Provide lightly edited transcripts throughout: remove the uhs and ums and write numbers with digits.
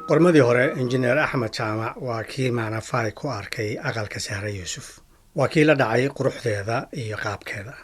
qormadii hore injineer axmed jaamac waa kii maanafay ku arkay aqalka sahre yuusuf waa kii la dhacay quruxdeeda iyo qaabkeeda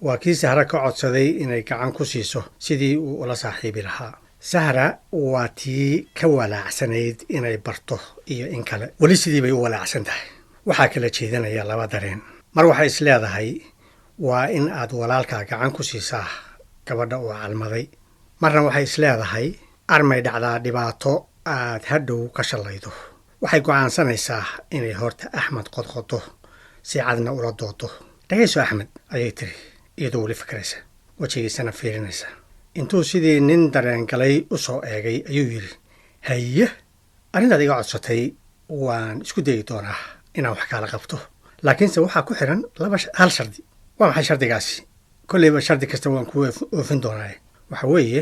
waa kii sahre ka codsaday inay gacan ku siiso sidii uu ula saaxiibi lahaa sahra waa tii ka walaacsanayd inay barto iyo in kale weli sidii bay u walaacsan tahay waxaa kala jeedanaya laba dareen mar waxay is leedahay waa in aad walaalkaa gacan ku siisaa gabadha uu calmaday marna waxay is leedahay armay dhacdaa dhibaato aad hadhow ka shallaydo waxay go'aansanaysaa inay horta axmed qodqodo si cadna ula doodo dhagayso axmed ayay tiri iyadoo weli fikraysa wejigiisana fiirinaysa intuu sidii nin dareen galay u soo eegay ayuu yidhi haye arrintaad iga codsatay waan isku dayi doonaa inaan wax kaala qabto laakiinse waxaa ku xihan hal shardi waa maxay shardigaasi kollayba shardi kasta waan ku oofin doonaaye waxa weeye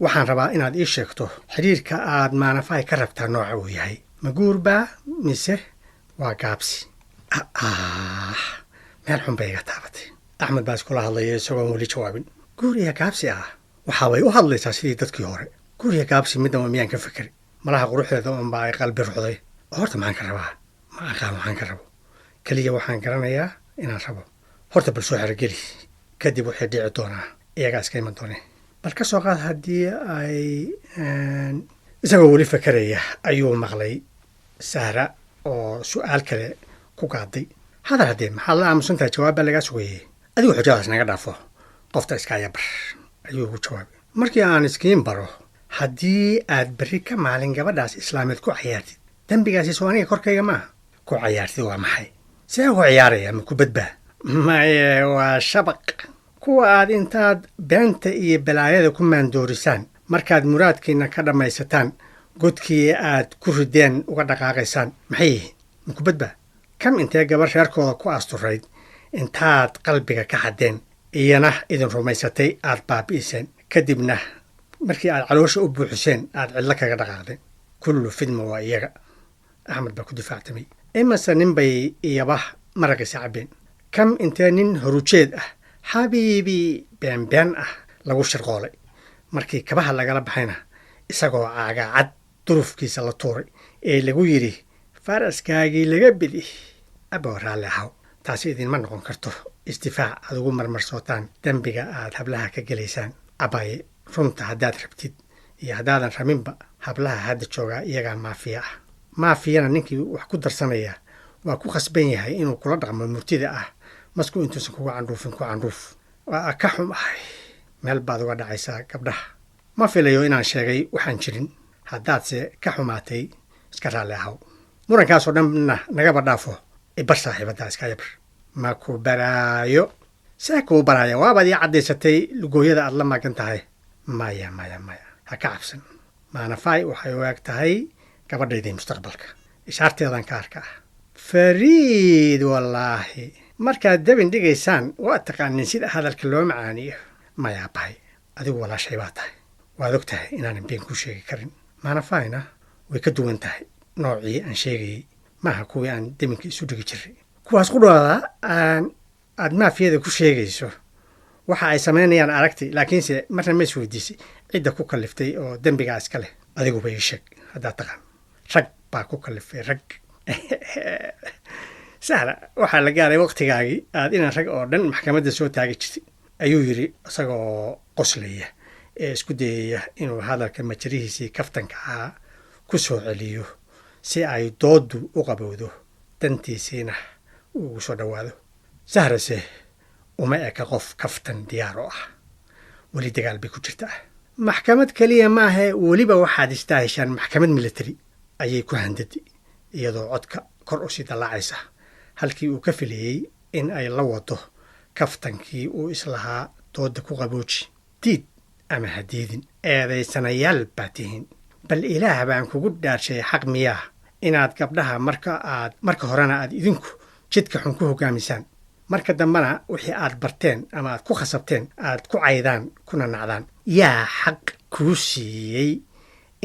waxaan rabaa inaad ii sheegto xidhiirka aad maanafay ka rabtaa nooca uu yahay ma guurbaa mise waa gaabsi meel xun bay iga taabatay axmed baa iskula hadlaya isagoon weli jawaabin guur iyo gaabsi waxaabay u hadlaysaa sidii dadkii hore guur iyo gaabsi midnaba miyaan ka fikeri malaha quruxdeeda unbaa ay qalbi ruxday oo horta maxaan ka rabaa ma aqaan waxaan ka rabo keliya waxaan garanayaa inaan rabo horta bal soo xerogeli kadib waxay dhici doonaa iyagaa iska iman doone bal ka soo qaad haddii ay isagoo weli fakeraya ayuu maqlay sahra oo su'aal kale ku qaaday hadal haddee maxaad la aamusantahay jawaab baa lagaa sugayey adigu xujadaas naga dhaafo qofta iskaya bar ayuu ugu jawaabay markii aan iskiin baro haddii aad berri ka maalin gabadhaas islaameed ku cayaartid dembigaasi soo aniga korkayga maaha ku cayaartid waa maxay see ku ciyaaraya ma ku badbaa maye waa shabaq kuwa aad intaad beenta iyo balaayada ku maandoorisaan markaad muraadkiina ka dhammaysataan godkii aad ku rideen uga dhaqaaqaysaan maxay yihiin ma ku badbaa kam intee gabar reerkooda ku asturayd intaad qalbiga ka xaddeen iyana idin rumaysatay aad baabi'iseen kadibna markii aad caloosha u buuxiseen aad cidlo kaga dhaqaaqdeen kullu fidma waa iyaga axmed baa ku difaactamay imase nin bay iyaba maraqiisa cabbeen kam intee nin horujeed xabiibi beenbeen lagu shirqoolay markii kabaha lagala baxayna isagoo caagaacad durufkiisa la tuuray ee lagu yidhi faraskaagii laga bidi aboo raalli ahaw taasi idinma noqon karto isdifaac aad ugu marmarsootaan dembiga aad hablaha ka gelaysaan abaaye runta haddaad rabtid iyo haddaadan rabinba hablaha hadda joogaa iyagaa maafiya maafiyana ninkii wax ku darsanaya waa ku khasban yahay inuu kula dhaqmo murtida masku intuusan kuga candhuufin ku candhuuf waa ka xum meel baad uga dhacaysaa gabdhaha ma filayo inaan sheegay waxaan jirin haddaadse ka xumaatay iska raalli ahaw murankaasoo dhanna nagaba dhaafo ibar saaxiibaddaa iska yabar ma ku baraayo see kuu baraaya waabaad ii caddaysatay lugooyada aad la magan tahay maya ha ka cabsan maanafay waxay u eg tahay gabadhaydii mustaqbalka ishaarteedan ka arka fariid wallaahi markaad dabin dhigaysaan waa taqaanin sida hadalka loo macaaniyo mayaa bahay adigu walaashay baa tahay waad og tahay inaanan been kuu sheegi karin maanafayna way ka duwan tahay noocii aan sheegayey maaha kuwii aan deminka isu dhigi jiray kuwaas qudhooda aad maafiyada ku sheegayso waxa ay samaynayaan aragtay laakiinse marna ma isweydiisay cidda ku kalliftay oo dembigaa iska leh adiguba ii sheeg haddaad taqaan rag baa ku kallifay rag sahra waxaa la gaaray wakhtigaagii aad inaan rag oo dhan maxkamadda soo taagi jirtay ayuu yidhi isagoo qoslaya ee isku dayaya inuu hadalka majarihiisii kaftanka ahaa ku soo celiyo si ay dooddu u qabowdo dantiisiina uu ugu soo dhowaado sahrase uma eka qof kaftan diyaar oo weli dagaal bay ku jirtaa maxkamad keliya maahe weliba waxaad istaaheshaan maxkamad military ayay ku handadi iyadoo codka kor u sii dallaacaysa halkii uu ka filayey in ay la wado kaftankii uu islahaa doodda ku qabooji diid ama hadiidin eedaysanayaal baa tihiin bal ilaah baan kugu dhaarshay xaq miyaa inaad gabdhaha marka horena aad idinku jidka xun ku hoggaamisaan marka dambena wixii aad barteen ama aad ku khasabteen aad ku caydaan kuna nacdaan yaa xaq kuu siiyey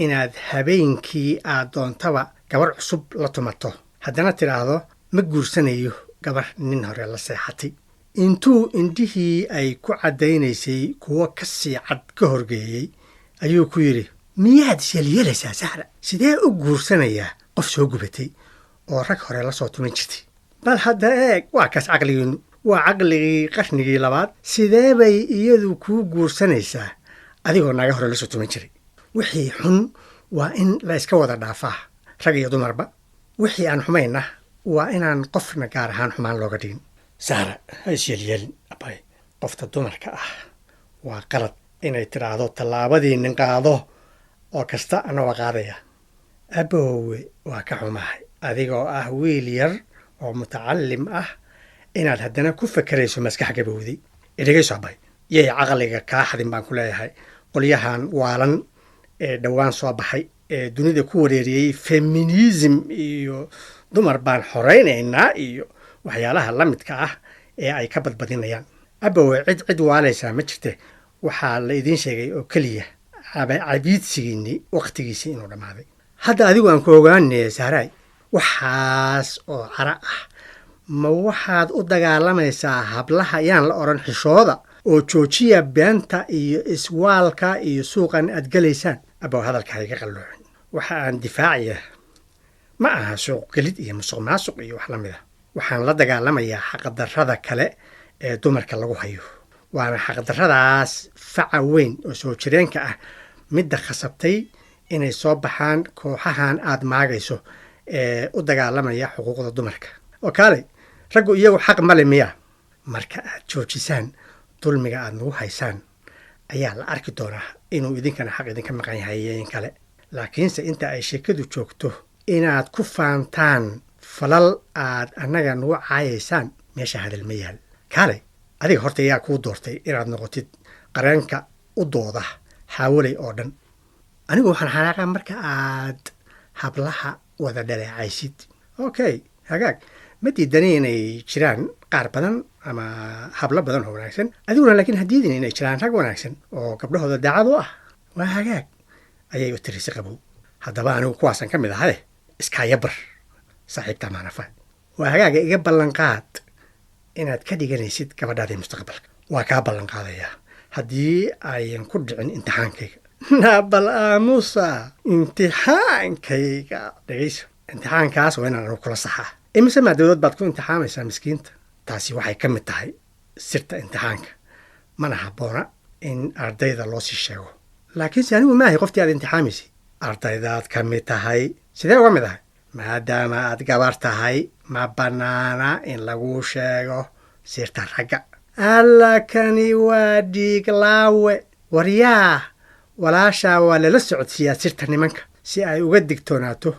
inaad habeenkii aad doontaba gabar cusub la tumato haddana tidhaahdo ma guursanayo gabar nin hore la seexatay intuu indhihii ay ku caddaynaysay kuwo ka sii cad ka horgeeyey ayuu ku yidhi miyaad isyeelyeelaysaa sahra sidee u guursanayaa qof soo gubatay oo rag hore la soo tuman jirtay bal hadda eeg waa kaas caqligiinnu waa caqligii qarnigii labaad sidee bay iyadu kuu guursanaysaa adigoo naaga hore la soo tuman jiray wixii xun waa in la iska wada dhaafaa rag iyo dumarba wixii aan xumayna waa inaan qofna gaar ahaan xumaan looga dhigin sahra ha isyeelyeelin abay qofta dumarka ah waa qalad inay tidhaahdo tallaabadii nin qaado oo kasta anagoo qaadaya aboowe waa ka xumahay adigoo ah wiil yar oo mutacallim ah inaad haddana ku fakerayso maskax gabowday idhegayso abay yay caqliga kaa xadin baan ku leeyahay qolyahan waalan ee dhowaan soo baxay ee dunida ku wareeriyey feminism iyo dumar baan xoraynaynaa iyo waxyaalaha la midka ah ee ay ka badbadinayaan aboowe cid waalaysaa ma jirte waxaa la idiin sheegay oo keliya cabiidsigiinni wakhtigiisii inuu dhammaaday hadda adigu aan ku ogaanaya sahraay waxaas oo cara ah ma waxaad u dagaalamaysaa hablaha yaan la odhan xishooda oo joojiya beenta iyo iswaalka iyo suuqan aad gelaysaan abow hadalka hayga qalloocin waxa aan difaacaya ma aha suuq gelid iyo musuq maasuq iyo wax la mid ah waxaan la dagaalamayaa xaqdarrada kale ee dumarka lagu hayo waana xaqdarradaas faca weyn oo soo jireenka ah midda khasabtay inay soo baxaan kooxahan aad maagayso ee u dagaalamaya xuquuqda dumarka oo kaalay raggu iyagu xaq male miya marka aad joojisaan dulmiga aad nagu haysaan ayaa la arki doonaa inuu idinkana xaq idinka maqan yahay in kale laakiinse inta ay sheekadu joogto inaad ku faantaan falal aad annaga nagu caayaysaan meesha hadal ma yaal kaalay adiga horta yaa kuu doortay inaad noqotid qareenka u dooda xaawalay oo dhan anigu waxaan xanaaqaa marka aad hablaha wada dhaleecaysid okay hagaag ma diidani inay jiraan qaar badan ama hablo badan oo wanaagsan adiguna laakiin hadiidin inay jiraan rag wanaagsan oo gabdhahooda daacad u ah waa hagaag ayay u tirisi qabow haddaba anigu kuwaasan ka mid ahay iskaayabar saaxiibta maanafa waa hagaaga iga ballanqaad inaad ka dhiganaysid gabadhaadii mustaqbalka waa kaa ballanqaadayaa haddii ayan ku dhicin imtixaankayga naabal aamusa imtixaankayga dhegayso imtixaankaas waa inaan anu kula saxaa imise maadowlad baad ku imtixaamaysaa miskiinta taasi waxay ka mid tahay sirta imtixaanka mana habboona in ardayda loo sii sheego laakiinse anigu maahay qoftii aad imtixaamaysay ardaydaad ka mid tahay sidee uga mid ahay maadaama aad gabar tahay ma bannaana in laguu sheego sirta ragga alla kani waa dhiiglaawe waryaa walaashaa waa lala socodsiiyaa sirta nimanka si ay uga digtoonaato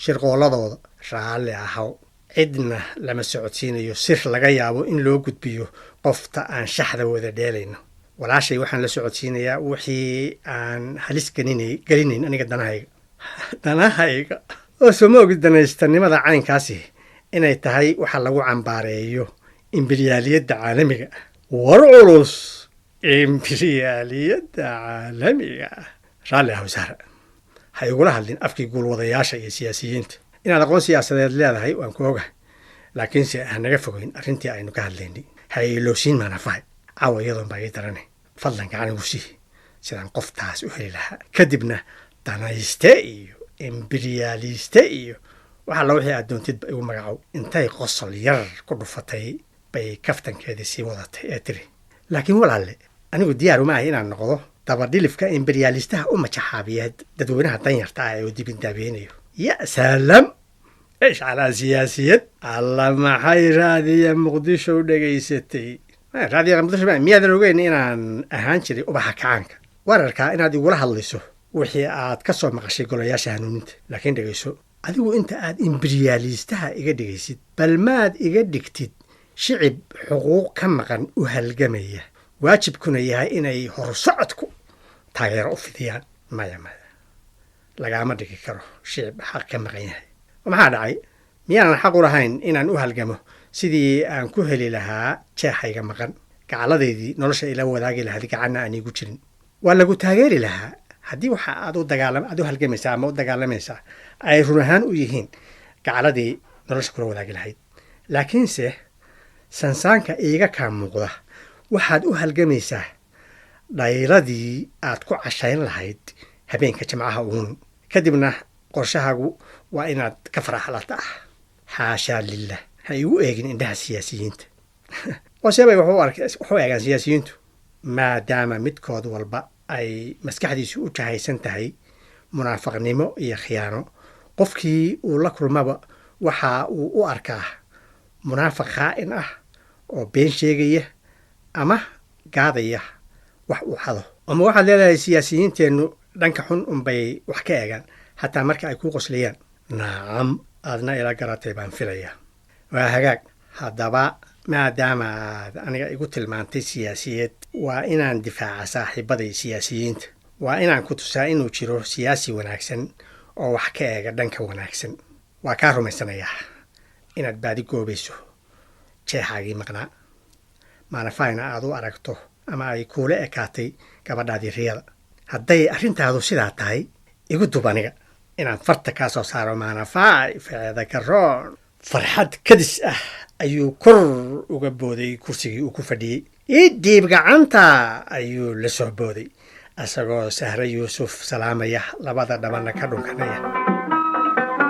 shirqooladooda raalli ahaw cidna lama socodsiinayo sir laga yaabo in loo gudbiyo qofta aan shaxda wada dheelayno walaashay waxaan la socodsiinayaa wixii aan halis gelinayn aniga danahayga oo sooma ogid danaystanimada caynkaasi inay tahay waxa lagu cambaareeyo imberiyaaliyadda caalamiga war culus imberiyaaliyadda caalamiga raalli ahaw sahra ha igula hadlin afkii guulwadayaasha iyo siyaasiyiinta inaad aqoon siyaasadeed leedahay waan ku ogahay laakiinse hanaga fogeyn arrintii aynu ka hadlaynay ha iloosiin maanafahay caawa iyadoon baa ii daranay fadlan gacanigu sii sidaan qoftaas u heli lahaa kadibna danayste iyo imberiyaaliste iyo waxa la wixii aad doontidba igu magacow intay qosol yar ku dhufatay bay kaftankeedii sii wadatay ee tiri laakiin walaalle anigu diyaar uma ahay inaan noqdo dabadhilifka imberyaalistaha u majaxaabiyeed dadweynaha danyarta ah ee uu dibindaabeynayo ya salaam ايش على سياسية الله ما حي رادية مقدشة ودقيستي رادية مقدشة بقى ميادر وقين إنان أهانشري وبحك عنك وارركا إنا دي ولا هالليسو وحي آد كسو مقاشي قولو ياشا هنونت لكن دقيسو أدو إنت آد إمبرياليستها إيقا دقيسيد بل ماد إيقا دقتيد شعب حقوق كمقان وهالقمية واجب كنا إيها إناي هرسعتكو تاغير أفديان مايا لقاما دقي كارو شعب حق كمقان ومحا دعي miyaanan xaq u lahayn inaan u halgamo sidii aan ku heli lahaa jeexayga maqan gacaladeedii nolosha ila wadaagi lahayd gacanna aan iigu jirin waa lagu taageeri lahaa haddii waxa aad u halgamaysaa ama u dagaalamaysaa ay run ahaan u yihiin gacaladii nolosha kula wadaagi lahayd laakiinse sansaanka iiga kaa muuqda waxaad u halgamaysaa dhayladii aad ku cashayn lahayd habeenka jimcaha uun kadibna qorshahaagu waa inaad ka faraxlata xaashaa lillah ha igu eegin indhaha siyaasiyiinta qorshabay wuxuu eegaan siyaasiyiintu maadaama midkood walba ay maskaxdiisu u jahaysan tahay munaafaqnimo iyo khiyaano qofkii uu la kulmaba waxa uu u arkaa munaafaq khaa'in oo been sheegaya ama gaadaya wax uu xado ama waxaad leedahay siyaasiyiinteennu dhanka xun unbay wax ka eegaan xataa marka ay ku qoslayaan nacam aadna ila garatay baan filayaa waa hagaag haddaba maadaama aad aniga igu tilmaantay siyaasiyad waa inaan difaaca saaxiibaday siyaasiyiinta waa inaan ku tusaa inuu jiro siyaasi wanaagsan oo wax ka eega dhanka wanaagsan waa kaa rumaysanayaa inaad baadi goobayso jeexaagii maqnaa maanafayna aad u aragto ama ay kuula ekaatay gabadhaadii riyada hadday arrintaadu sidaa tahay igu dub aniga inaan farta kaa soo saaro maanafay feeda garoon farxad kadis ayuu kor uga booday kursigii uu ku fadhiyey ii dhiib gacanta ayuu la soo booday asagoo Sahra Yuusuf salaamaya labada dhabanna ka dhunkanaya